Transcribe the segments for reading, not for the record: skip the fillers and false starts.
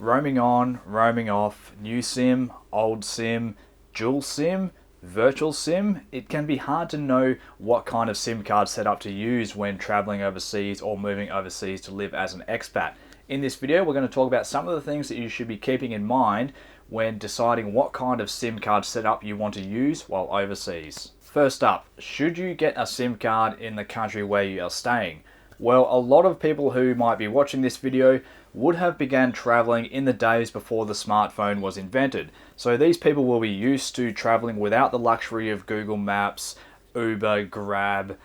Roaming on, roaming off, new SIM, old SIM, dual SIM, virtual SIM, it can be hard to know what kind of SIM card setup to use when traveling overseas or moving overseas to live as an expat. In this video, we're going to talk about some of the things that you should be keeping in mind when deciding what kind of SIM card setup you want to use while overseas. First up, should you get a SIM card in the country where you are staying? Well, a lot of people who might be watching this video would have began traveling in the days before the smartphone was invented. So these people will be used to traveling without the luxury of Google Maps, Uber, Grab,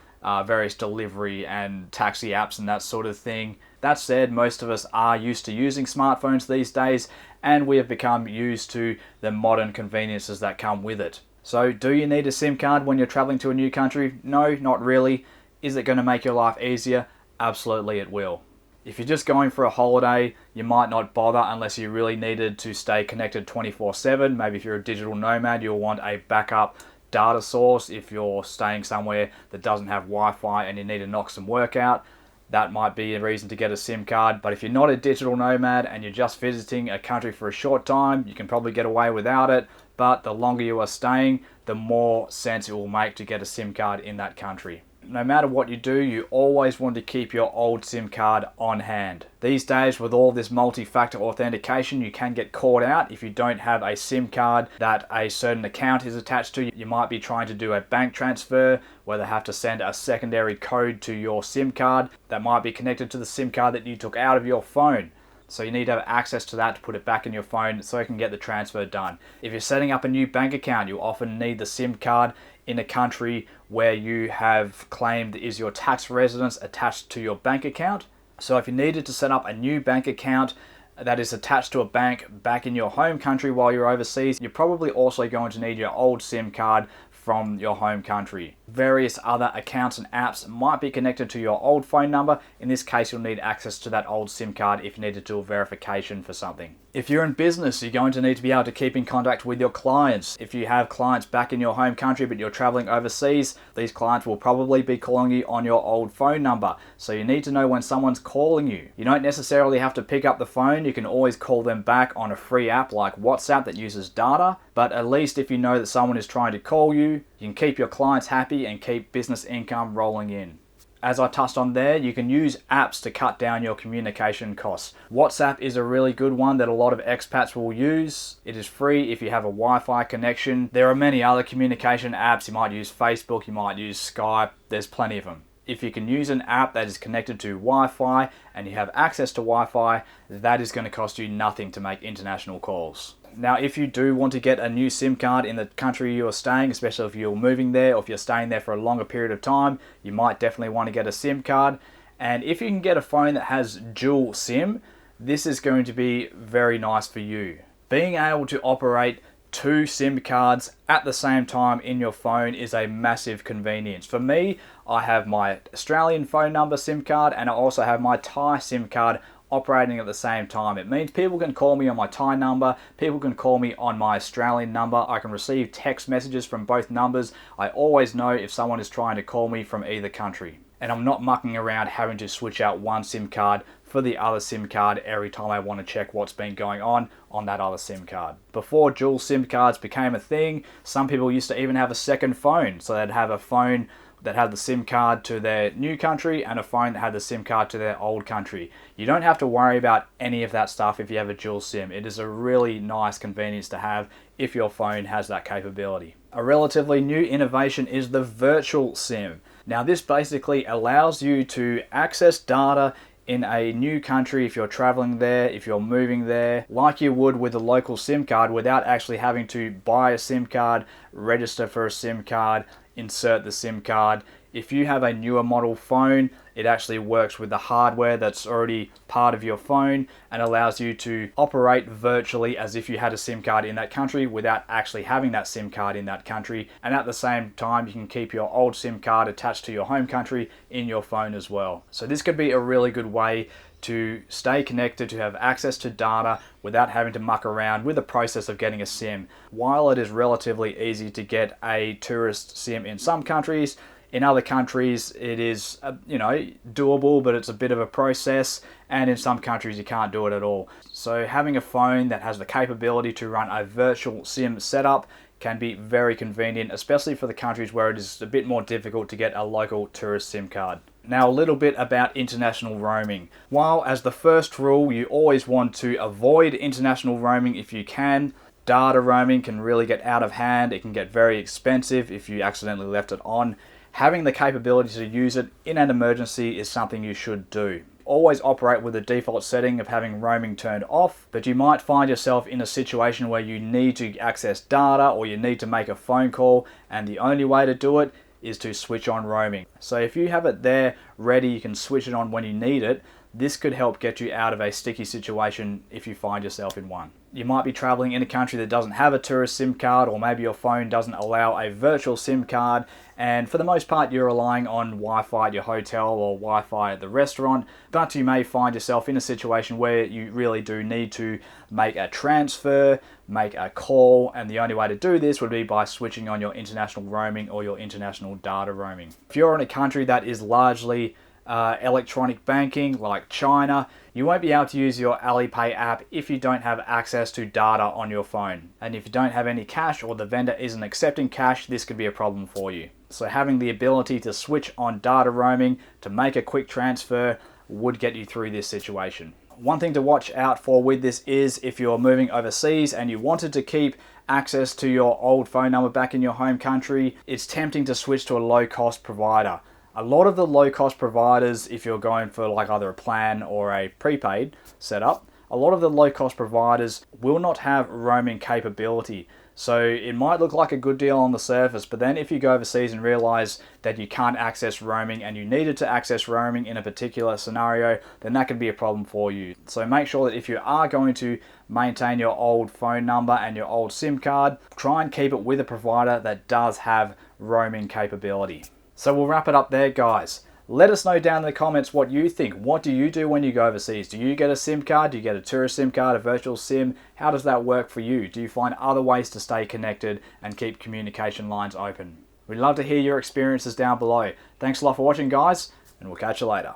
various delivery and taxi apps and that sort of thing. That said, most of us are used to using smartphones these days, and we have become used to the modern conveniences that come with it. So do you need a SIM card when you're traveling to a new country? No, not really. Is it going to make your life easier? Absolutely it will. If you're just going for a holiday, you might not bother unless you really needed to stay connected 24/7. Maybe if you're a digital nomad, you'll want a backup data source. If you're staying somewhere that doesn't have Wi-Fi and you need to knock some work out, that might be a reason to get a SIM card. But if you're not a digital nomad and you're just visiting a country for a short time, you can probably get away without it. But the longer you are staying, the more sense it will make to get a SIM card in that country. No matter what you do, you always want to keep your old SIM card on hand. These days, with all this multi-factor authentication, you can get caught out if you don't have a SIM card that a certain account is attached to. You might be trying to do a bank transfer where they have to send a secondary code to your SIM card that might be connected to the SIM card that you took out of your phone. So you need to have access to that to put it back in your phone so you can get the transfer done. If you're setting up a new bank account, you often need the SIM card in a country where you have claimed is your tax residence attached to your bank account. So if you needed to set up a new bank account that is attached to a bank back in your home country while you're overseas, you're probably also going to need your old SIM card from your home country. Various other accounts and apps might be connected to your old phone number. In this case, you'll need access to that old SIM card if you need to do a verification for something. If you're in business, you're going to need to be able to keep in contact with your clients. If you have clients back in your home country but you're traveling overseas, these clients will probably be calling you on your old phone number. So you need to know when someone's calling you. You don't necessarily have to pick up the phone. You can always call them back on a free app like WhatsApp that uses data. But at least if you know that someone is trying to call you, you can keep your clients happy and keep business income rolling in. As I touched on there, you can use apps to cut down your communication costs. WhatsApp is a really good one that a lot of expats will use. It is free if you have a Wi-Fi connection. There are many other communication apps. You might use Facebook, you might use Skype. There's plenty of them. If you can use an app that is connected to Wi-Fi and you have access to Wi-Fi, that is going to cost you nothing to make international calls. Now, if you do want to get a new SIM card in the country you are staying, especially if you're moving there or if you're staying there for a longer period of time, you might definitely want to get a SIM card. And if you can get a phone that has dual SIM, this is going to be very nice for you. Being able to operate two SIM cards at the same time in your phone is a massive convenience. For me, I have my Australian phone number SIM card and I also have my Thai SIM card operating at the same time. It means people can call me on my Thai number, people can call me on my Australian number. I can receive text messages from both numbers. I always know if someone is trying to call me from either country. And I'm not mucking around having to switch out one SIM card for the other SIM card every time I want to check what's been going on that other SIM card. Before dual SIM cards became a thing, some people used to even have a second phone. So they'd have a phone that had the SIM card to their new country and a phone that had the SIM card to their old country. You don't have to worry about any of that stuff if you have a dual SIM. It is a really nice convenience to have if your phone has that capability. A relatively new innovation is the virtual SIM. Now this basically allows you to access data in a new country if you're traveling there, if you're moving there, like you would with a local SIM card without actually having to buy a SIM card, register for a SIM card, insert the SIM card. If you have a newer model phone, it actually works with the hardware that's already part of your phone and allows you to operate virtually as if you had a SIM card in that country without actually having that SIM card in that country. And at the same time, you can keep your old SIM card attached to your home country in your phone as well. So this could be a really good way to stay connected, to have access to data without having to muck around with the process of getting a SIM. While it is relatively easy to get a tourist SIM in some countries, In other countries, it is, doable, but it's a bit of a process. And in some countries, you can't do it at all. So having a phone that has the capability to run a virtual SIM setup can be very convenient, especially for the countries where it is a bit more difficult to get a local tourist SIM card. Now, a little bit about international roaming. While as the first rule, you always want to avoid international roaming if you can, data roaming can really get out of hand. It can get very expensive if you accidentally left it on. Having the capability to use it in an emergency is something you should do. Always operate with the default setting of having roaming turned off, but you might find yourself in a situation where you need to access data or you need to make a phone call, and the only way to do it is to switch on roaming. So if you have it there ready, you can switch it on when you need it. This could help get you out of a sticky situation if you find yourself in one. You might be traveling in a country that doesn't have a tourist SIM card, or maybe your phone doesn't allow a virtual SIM card, and for the most part you're relying on Wi-Fi at your hotel or Wi-Fi at the restaurant, but you may find yourself in a situation where you really do need to make a transfer, make a call, and the only way to do this would be by switching on your international roaming or your international data roaming. If you're in a country that is largely electronic banking like China, you won't be able to use your Alipay app if you don't have access to data on your phone. And if you don't have any cash or the vendor isn't accepting cash, this could be a problem for you. So having the ability to switch on data roaming to make a quick transfer would get you through this situation. One thing to watch out for with this is if you're moving overseas and you wanted to keep access to your old phone number back in your home country, it's tempting to switch to a low-cost provider. A lot of the low-cost providers, if you're going for like either a plan or a prepaid setup, a lot of the low-cost providers will not have roaming capability. So it might look like a good deal on the surface, but then if you go overseas and realize that you can't access roaming and you needed to access roaming in a particular scenario, then that could be a problem for you. So make sure that if you are going to maintain your old phone number and your old SIM card, try and keep it with a provider that does have roaming capability. So we'll wrap it up there, guys. Let us know down in the comments what you think. What do you do when you go overseas? Do you get a SIM card? Do you get a tourist SIM card, a virtual SIM? How does that work for you? Do you find other ways to stay connected and keep communication lines open? We'd love to hear your experiences down below. Thanks a lot for watching, guys, and we'll catch you later.